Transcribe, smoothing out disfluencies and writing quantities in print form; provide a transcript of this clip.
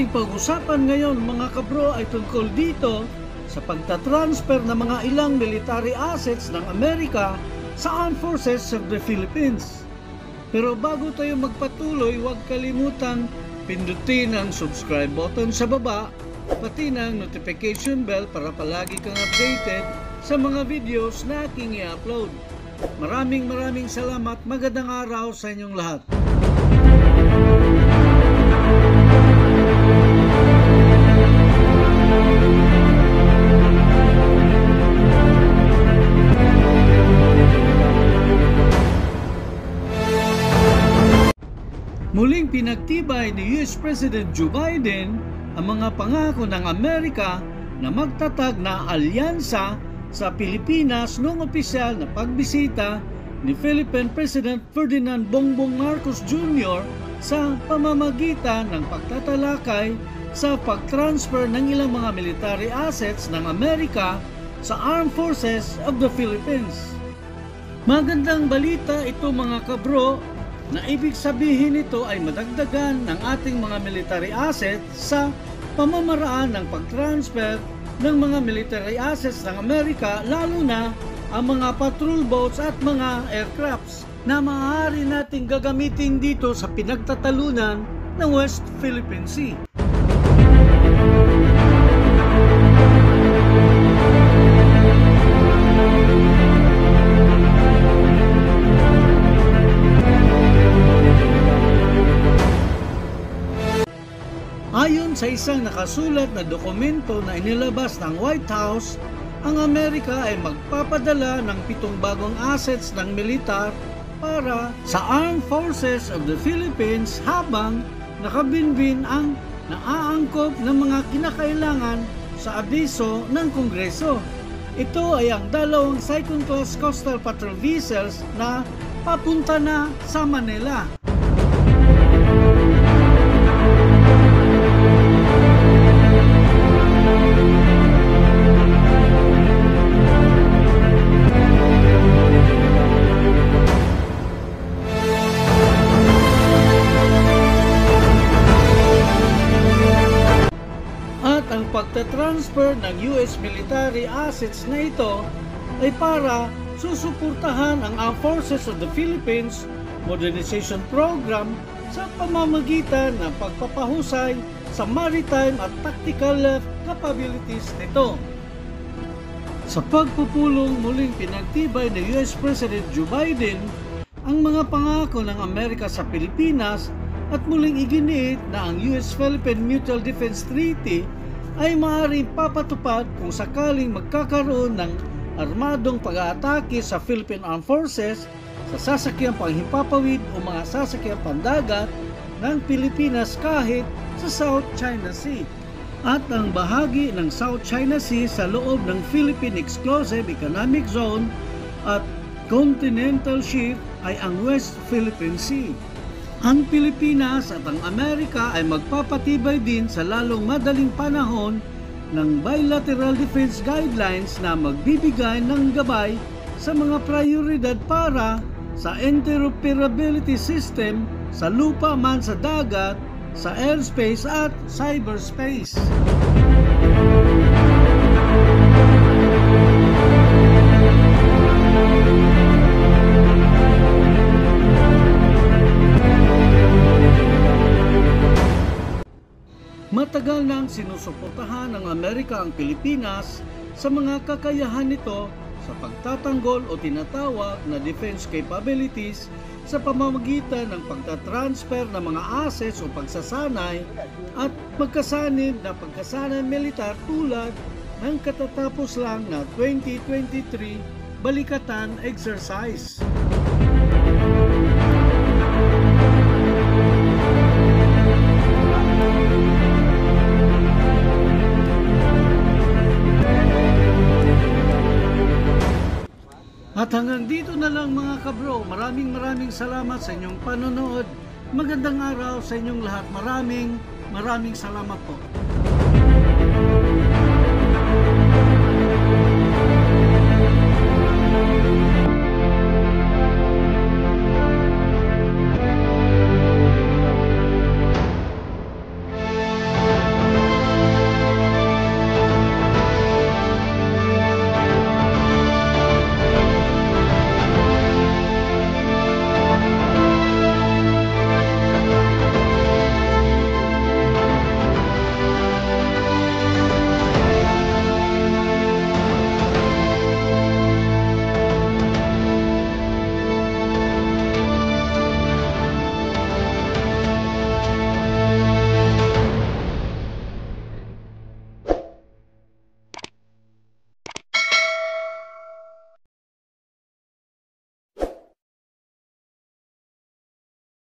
ating pag-usapan ngayon mga kabro ay tungkol dito sa pagtatransfer ng mga ilang military assets ng Amerika sa Armed Forces of the Philippines. Pero bago tayo magpatuloy, huwag kalimutang pindutin ang subscribe button sa baba, pati ng notification bell para palagi kang updated sa mga videos na aking i-upload. Maraming salamat, magandang araw sa inyong lahat. Muling pinagtibay ni US President Joe Biden ang mga pangako ng Amerika na magtatag na alyansa sa Pilipinas noong opisyal na pagbisita ni Philippine President Ferdinand Bongbong Marcos Jr. sa pamamagitan ng pagtatalakay sa pagtransfer ng ilang mga military assets ng Amerika sa Armed Forces of the Philippines. Magandang balita ito mga kabro, na ibig sabihin nito ay madagdagan ng ating mga military assets sa pamamaraan ng pag-transfer ng mga military assets ng Amerika, lalo na ang mga patrol boats at mga aircrafts na maaari nating gagamitin dito sa pinagtatalunan ng West Philippine Sea. Ayon sa isang nakasulat na dokumento na inilabas ng White House, ang Amerika ay magpapadala ng 7 bagong assets ng militar para sa Armed Forces of the Philippines habang nakabinbin ang naaangkop ng mga kinakailangan sa abiso ng Kongreso. Ito ay ang 2 second-class coastal patrol vessels na papunta na sa Manila. Ang pagtatransfer ng US military assets na ito ay para susuportahan ang Armed Forces of the Philippines Modernization Program sa pamamagitan ng pagpapahusay sa maritime at tactical capabilities nito. Sa pagpupulong, muling pinagtibay ni US President Joe Biden ang mga pangako ng Amerika sa Pilipinas at muling iginiit na ang US-Philippine Mutual Defense Treaty ay maaaring papatupad kung sakaling magkakaroon ng armadong pag-aatake sa Philippine Armed Forces sa sasakyang panghimpapawid o mga sasakyang pandagat ng Pilipinas kahit sa South China Sea. At ang bahagi ng South China Sea sa loob ng Philippine Exclusive Economic Zone at Continental Shelf ay ang West Philippine Sea. Ang Pilipinas at ang Amerika ay magpapatibay din sa lalong madaling panahon ng bilateral defense guidelines na magbibigay ng gabay sa mga prioridad para sa interoperability system sa lupa man sa dagat, sa airspace at cyberspace. Matagal nang sinusuportahan ng Amerika ang Pilipinas sa mga kakayahan nito sa pagtatanggol o tinatawag na defense capabilities sa pamamagitan ng pagtatransfer ng mga assets o pagsasanay at magkasanib na pagkasanay militar tulad ng katatapos lang na 2023 Balikatan Exercise. At hanggang dito na lang mga kabro, maraming salamat sa inyong panonood. Magandang araw sa inyong lahat. Maraming salamat po.